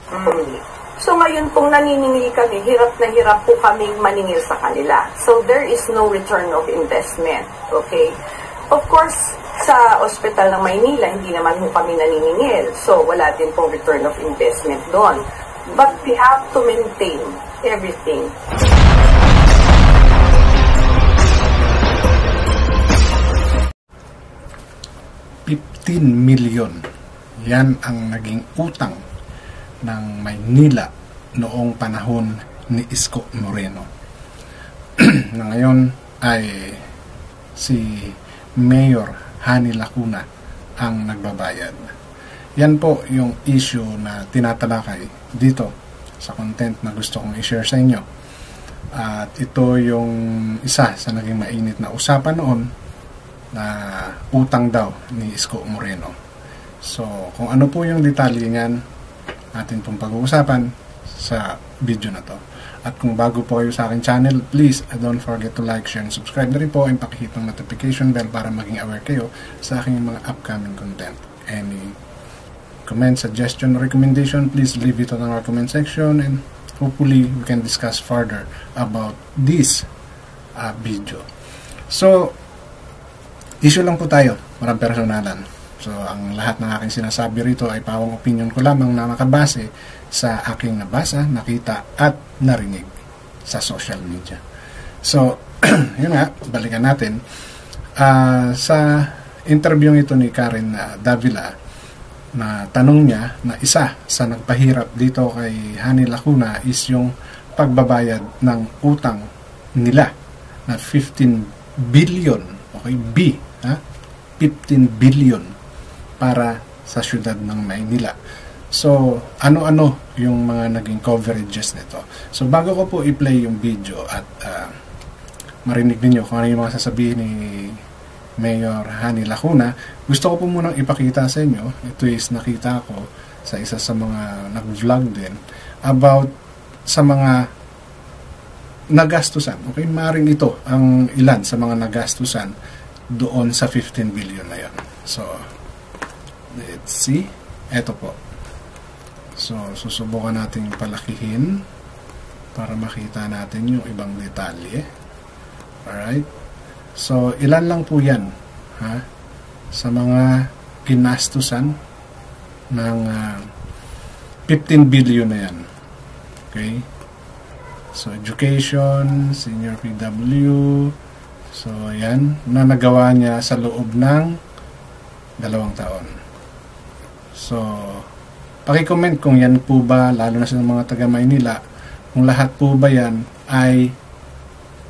Okay. So ngayon pong naniningil kami, hirap na hirap po kaming maningil sa kanila. So there is no return of investment. Okay? Of course, sa ospital ng Maynila, hindi naman po kami naniningil. So wala din pong return of investment doon. But we have to maintain everything. $15 million. Yan ang naging utang ng Maynila noong panahon ni Isko Moreno. Na ngayon ay si Mayor Hani Lacuna ang nagbabayad. Yan po yung issue na tinatalakay dito sa content na gusto kong i-share sa inyo. At ito yung isa sa naging mainit na usapan noon na utang daw ni Isko Moreno. So, kung ano po yung detalye niyan, atin pong pag-uusapan sa video na to. At kung bago po kayo sa aking channel, please don't forget to like, share, and subscribe na rin po and pakihit ng notification bell para maging aware kayo sa aking mga upcoming content. Any comment, suggestion, or recommendation, please leave it on our comment section and hopefully we can discuss further about this video. So, issue lang po tayo, walang personalan. So, ang lahat ng aking sinasabi rito ay pawang opinion ko lamang na nakabase sa aking nabasa, nakita, at narinig sa social media. So, yun nga, balikan natin. Sa interview ito ni Karen Davila, na tanong niya na isa sa nagpahirap dito kay Hani Lacuna is yung pagbabayad ng utang nila na 15 billion. Okay, B, ha? 15 billion para sa syudad ng Maynila. So, ano-ano yung mga naging coverages nito. So, bago ko po i-play yung video at marinig ninyo kung ano yung mga sasabihin ni Mayor Hani Lacuna, gusto ko po munang ipakita sa inyo. Ito is nakita ko sa isa sa mga nag-vlog din about sa mga nagastusan. Okay, maring ito ang ilan sa mga nagastusan doon sa 15 billion na yun. So, let's see. Ito po. So, susubukan natin palakihin para makita natin yung ibang detalye. Alright. So, ilan lang po yan, ha? Sa mga ginastusan ng 15 billion na yan. Okay? So, education, senior PW. So, yan. Na nagawa niya sa loob ng 2 taon. So, paki-comment kung yan po ba, lalo na sa mga taga Maynila, kung lahat po ba yan ay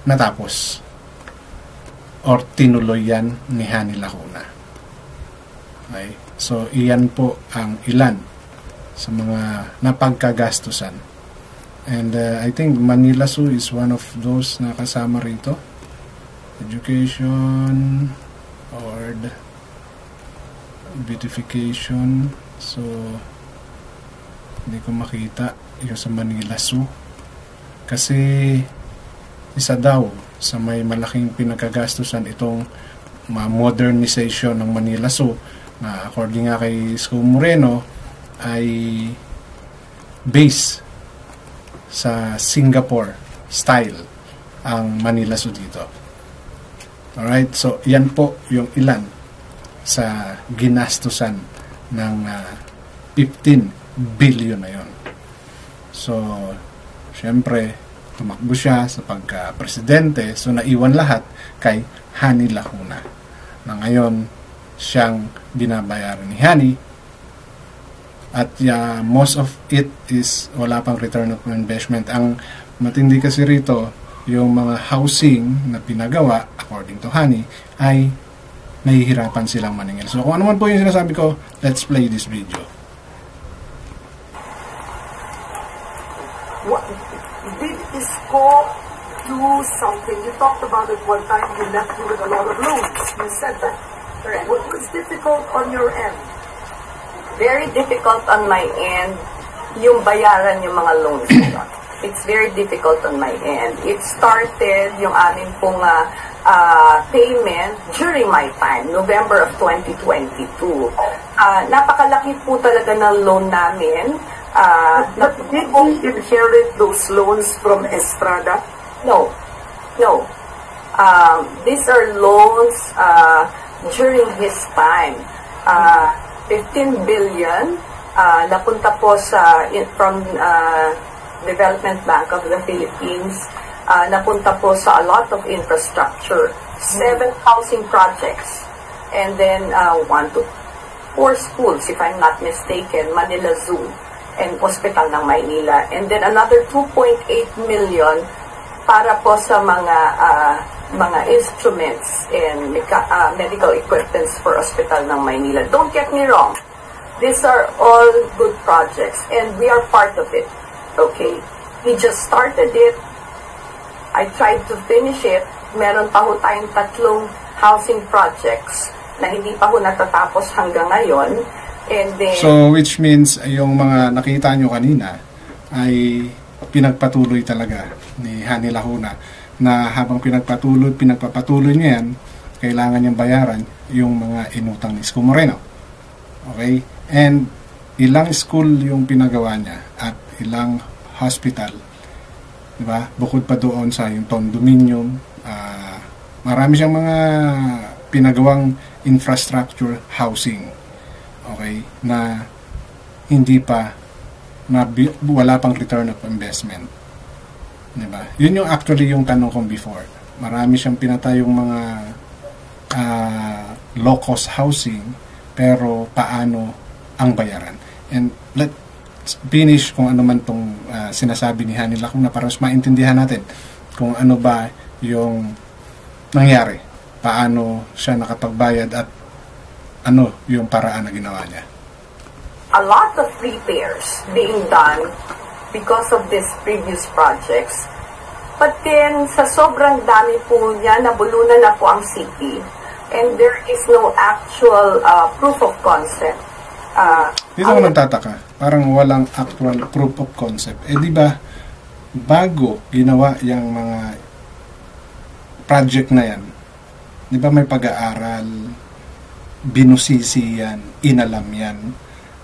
natapos or tinuloy yan ni Hani Lacuna. Okay? So, iyan po ang ilan sa mga napagkagastusan. And I think Manila Zoo is one of those na kasama rito. Education or beautification. So, hindi ko makita yung sa Manila Zoo. Kasi, isa daw sa may malaking pinagkagastusan itong modernization ng Manila Zoo na according nga kay Isko Moreno ay base sa Singapore style ang Manila Zoo dito. Alright, so yan po yung ilan sa ginastusan ng 15 billion na yon. So, syempre, tumakbo siya sa pagka-presidente, so naiwan lahat kay Hani Lacuna. Na ngayon, siyang binabayaran ni Hani. At most of it is wala pang return of investment. Ang matindi kasi rito, yung mga housing na pinagawa, according to Hani, ay nahihirapan silang maningil. So kung ano man po yung sinasabi ko, let's play this video. What did Isko do something? You talked about it one time. He left you with a lot of loans. You said that. Correct. What was difficult on your end? Very difficult on my end. Yung bayaran yung mga loans. It's very difficult on my end. It started yung aming pong payment during my time, November of 2022. Napakalaki po talaga ng loan namin. But did he inherit those loans from Estrada? No, no. These are loans during his time. 15 billion napunta po from Development Bank of the Philippines. Napunta po sa a lot of infrastructure. 7 housing projects. And then 1 to 4 schools, if I'm not mistaken, Manila Zoo and Hospital ng Maynila. And then another 2.8 million para po sa mga instruments and medical equipments for Hospital ng Maynila. Don't get me wrong. These are all good projects and we are part of it. Okay? We just started it. I tried to finish it. Meron pa ho tayong 3 housing projects na hindi pa ho natatapos hanggang ngayon. And then, so, which means, yung mga nakita nyo kanina ay pinagpatuloy talaga ni Hani Lacuna na habang pinagpapatuloy niya yan, kailangan niyang bayaran yung mga inutang ni Isko Moreno. Okay? And ilang school yung pinagawa niya at ilang hospital. Diba? Bukod pa doon sa yung condominium, marami siyang mga pinagawang infrastructure housing. Okay? Na hindi pa, wala pang return of investment. Diba? Yun yung actually yung tanong kong before. Marami siyang pinatayong mga low-cost housing, pero paano ang bayaran? And let's finish kung ano man tong sinasabi ni Hani Lacuna para mas maintindihan natin kung ano ba yung nangyari. Paano siya nakapagbayad at ano yung paraan na ginawa niya. A lot of repairs being done because of these previous projects. But then, sa sobrang dami po niya, nabulunan na po ang city. And there is no actual proof of concept. Dito ako nagtataka. Parang walang actual proof of concept. Eh di ba, bago ginawa yung mga project na yan, di ba may pag-aaral, binusisi yan, inalam yan.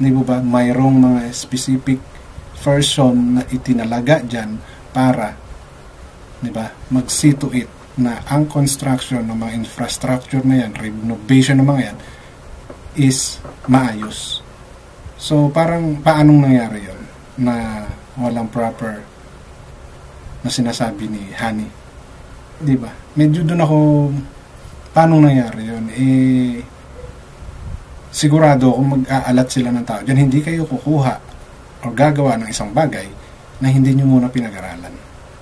Di ba mayroong mga specific person na itinalaga dyan para, di ba, mag-see to it na ang construction ng mga infrastructure na yan, renovation ng mga yan, is maayos. So, parang paanong nangyari yon na walang proper na sinasabi ni Hani? Di ba? Medyo doon ako, paanong nangyari yon? Eh, sigurado kung mag-aalat sila ng tao dyan, hindi kayo kukuha o gagawa ng isang bagay na hindi nyo muna pinag-aralan.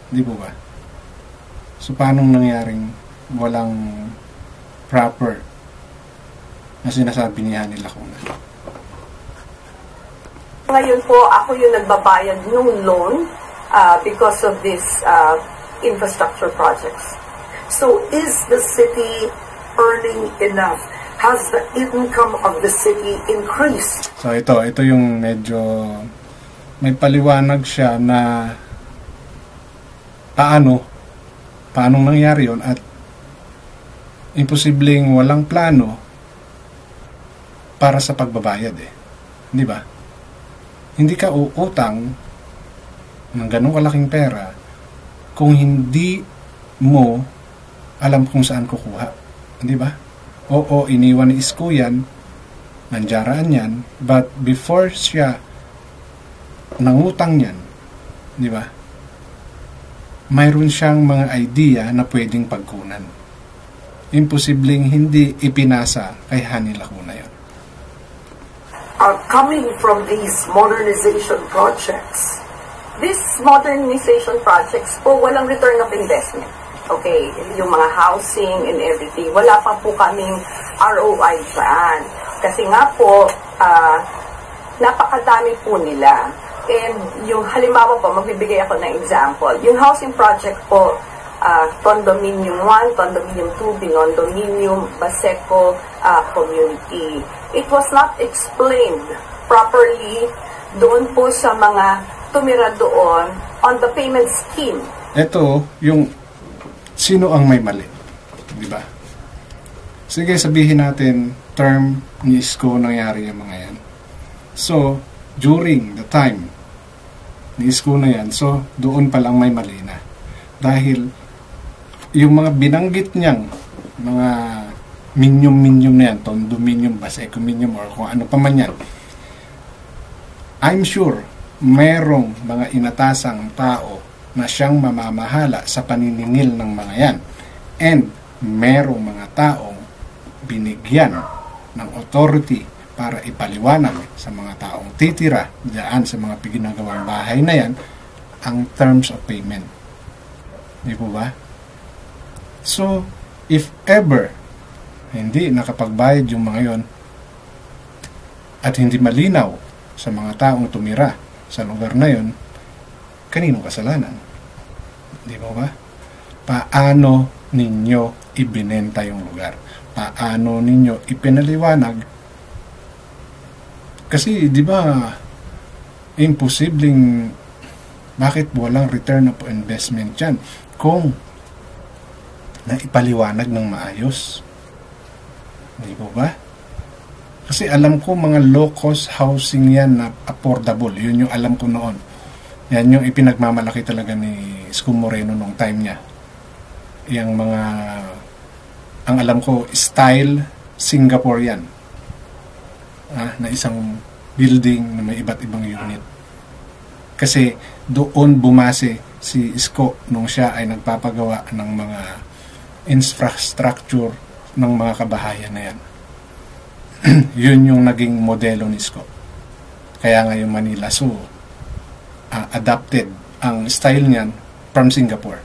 Di ba? So, paanong nangyaring walang proper na sinasabi ni Hani Lacuna? Ngayon po, ako yung nagbabayad ng loan because of these infrastructure projects. So, is the city earning enough? Has the income of the city increased? So, ito yung medyo may paliwanag siya na paanong nangyari yon at imposibleng walang plano para sa pagbabayad di ba? Hindi ka uutang ng ganong kalaking pera kung hindi mo alam kung saan kukuha, di ba? Oo, iniwan ni Isko yan, nandyaraan yan, but before siya nangutang yan, di ba? Mayroon siyang mga idea na pwedeng pagkunan. Imposibleng hindi ipinasa kay Hani Lacuna yan. Coming from these modernization projects, These modernization projects po, walang return of investment. Okay, yung mga housing and everything, wala pa po kaming ROI dyan. Kasi nga po, napakadami po nila. And yung halimbawa po, magbibigay ako ng example. Yung housing project po, Condominium 1, Condominium 2, Binondominium, Baseco Community. It was not explained properly doon po sa mga tumira doon on the payment scheme. Ito, yung sino ang may mali, di ba? Sige, sabihin natin term ni Isko nangyari yung mga yan. So, during the time ni Isko na yan. So, doon pa lang may mali na. Dahil, yung mga binanggit niyang mga minium na yan, condominium, vasecominium, or kung ano pa man yan, I'm sure, merong mga inatasang tao na siyang mamamahala sa paniningil ng mga yan. And, merong mga taong binigyan ng authority para ipaliwanag sa mga taong titira diyan sa mga ginagawang bahay na yan ang terms of payment. Di po ba? So, if ever hindi nakapagbayad yung mga yon at hindi malinaw sa mga taong tumira sa lugar na yon, kanino kasalanan? Di po ba? Paano ninyo ibinenta yung lugar? Paano ninyo ipinaliwanag? Kasi, di ba, imposibleng bakit walang return of investment yan kung naipaliwanag ng maayos? Di ba? Kasi alam ko mga low-cost housing yan na affordable. Yun yung alam ko noon. Yan yung ipinagmamalaki talaga ni Isko Moreno nung time niya. Yung mga, ang alam ko, style Singapore yan. Na isang building na may iba't ibang unit. Kasi doon bumase si Isko nung siya ay nagpapagawa ng mga infrastructure ng mga kabahayan na yan. Yun yung naging modelo ni Isko. Kaya nga yung Manila, so adapted ang style niyan from Singapore.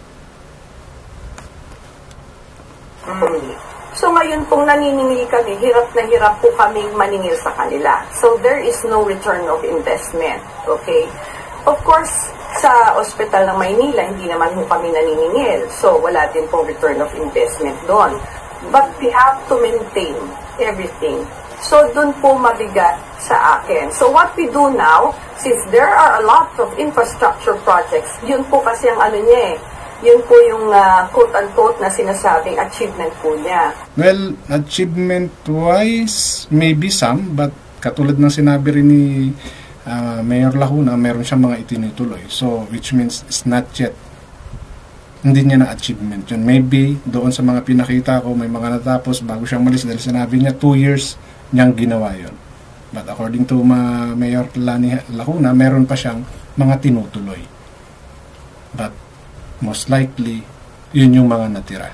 So ngayon pong naniningil kami, hirap na hirap po kaming maningil sa kanila. So there is no return of investment. Okay? Of course, sa ospital ng Maynila, hindi naman po kami naniningil. So wala din pong return of investment doon. But we have to maintain everything. So doon po mabigat sa akin. So what we do now, since there are a lot of infrastructure projects, yun po kasi ang ano niya eh, yun po yung quote-unquote na sinasabing achievement po niya. Well, achievement-wise, maybe some, but katulad ng sinabi rin ni Mayor Lacuna, meron siyang mga itinutuloy. So, which means it's not yet, hindi niya na achievement yun. Maybe, doon sa mga pinakita ko, may mga natapos bago siyang malis dahil sinabi niya 2 years niyang ginawa yun. But according to Mayor Lani Lacuna, meron pa siyang mga tinutuloy. But, most likely, yun yung mga natira.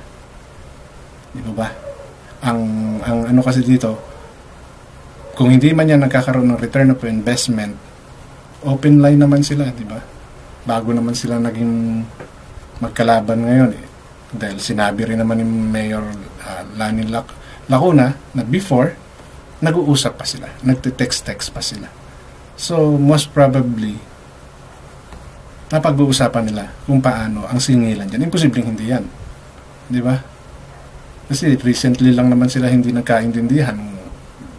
Di ba? Ang ano kasi dito, kung hindi man yan nagkakaroon ng return of investment, open line naman sila, di ba? Bago naman sila naging magkalaban ngayon eh. Dahil sinabi rin naman ni Mayor Lani Lacuna na before, nag-uusap pa sila, nagte-text pa sila. So, most probably, napag-uusapan nila kung paano ang singilan dyan. Imposibleng hindi yan. Di ba? Kasi recently lang naman sila hindi nagkaintindihan.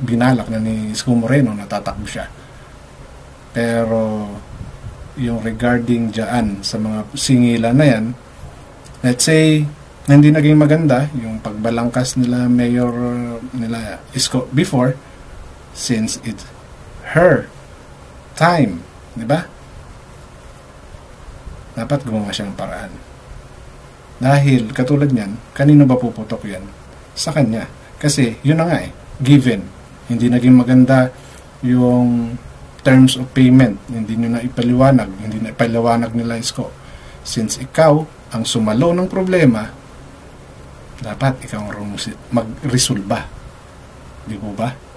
Binalak na ni Isko Moreno, natatakbo siya. Pero yung regarding dyan sa mga singilan na yan, let's say, hindi naging maganda yung pagbalangkas nila Mayor nila Isko before, since it's her time. Di ba? Dapat gumawa siya ng paraan. Dahil, katulad niyan, kanino ba puputok yan? Sa kanya. Kasi, yun na nga eh, given. Hindi naging maganda yung terms of payment. Hindi nyo na ipaliwanag. Hindi na ipaliwanag nila Isko. Since ikaw, ang sumalo ng problema, dapat ikaw ang mag-resolba. Di po ba?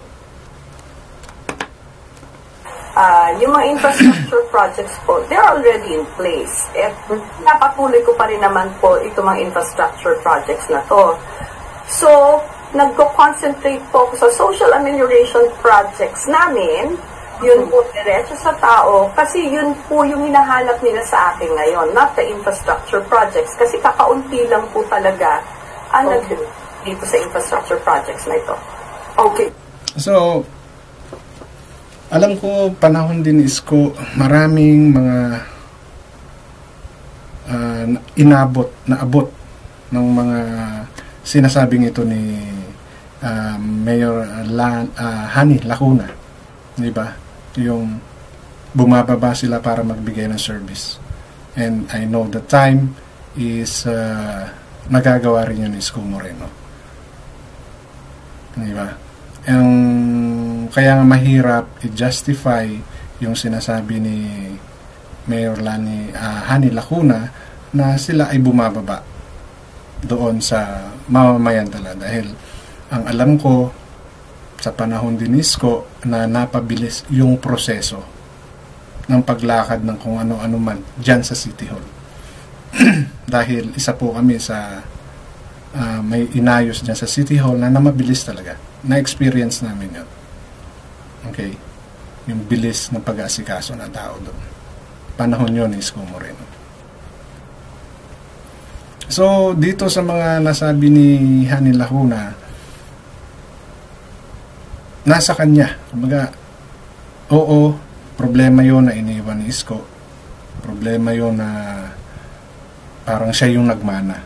Yung mga infrastructure projects po, they're already in place. At napatuloy ko pa rin naman po itong mga infrastructure projects na to. So, nagko-concentrate po ako sa social amelioration projects namin. Yun po diretso sa tao kasi yun po yung hinahanap nila sa akin ngayon, not the infrastructure projects. Kasi kakaunti lang po talaga ang dito sa infrastructure projects na ito. Okay. So, alam ko, panahon din Isko, maraming mga naabot ng mga sinasabing ito ni Mayor Hani Lacuna. Di ba? Yung bumababa sila para magbigay ng service. And I know the time is nagagawa rin yun ni Isko Moreno. Diba? Kaya nga mahirap i-justify yung sinasabi ni Mayor Hani Lacuna na sila ay bumababa doon sa mamamayan talaga. Dahil ang alam ko sa panahon din ni Isko na napabilis yung proseso ng paglakad ng kung ano-ano man dyan sa City Hall. Dahil isa po kami sa may inayos dyan sa City Hall na mabilis talaga. Na-experience namin yun. Okay? Yung bilis ng pag-aasikaso ng tao doon. Panahon yun ni Isko Moreno. So, dito sa mga nasabi ni Hani Lacuna, nasa kanya. Kumbaga, oo, problema yun na iniwan ni Isko. Problema yun na parang siya yung nagmana.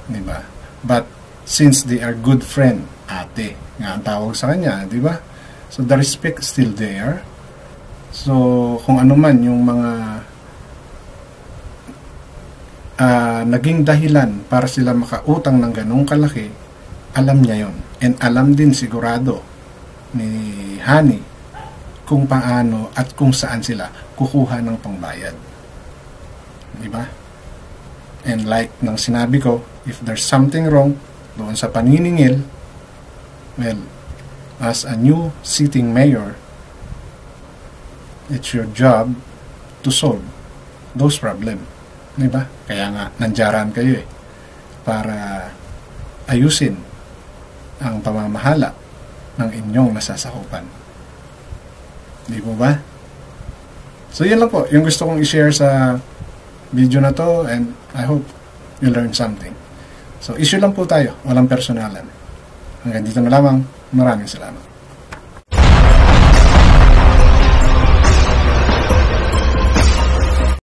Diba? But, since they are good friend, ate, nga ang tawag sa kanya, diba? So, the respect still there. So, kung ano man yung mga naging dahilan para sila makautang ng ganong kalaki, alam niya yon. And alam din sigurado ni Hani kung paano at kung saan sila kukuha ng pangbayad. Diba? And like nang sinabi ko, if there's something wrong doon sa paniningil, well, as a new sitting mayor, it's your job to solve those problems. Diba? Kaya nga, nandiyaran kayo para ayusin ang pamamahala ng inyong nasasakupan. Di po ba? So, yun lang po. Yung gusto kong i-share sa video na to, and I hope you learn something. So, issue lang po tayo. Walang personalan. Hanggang dito na lamang. Maraming salamat.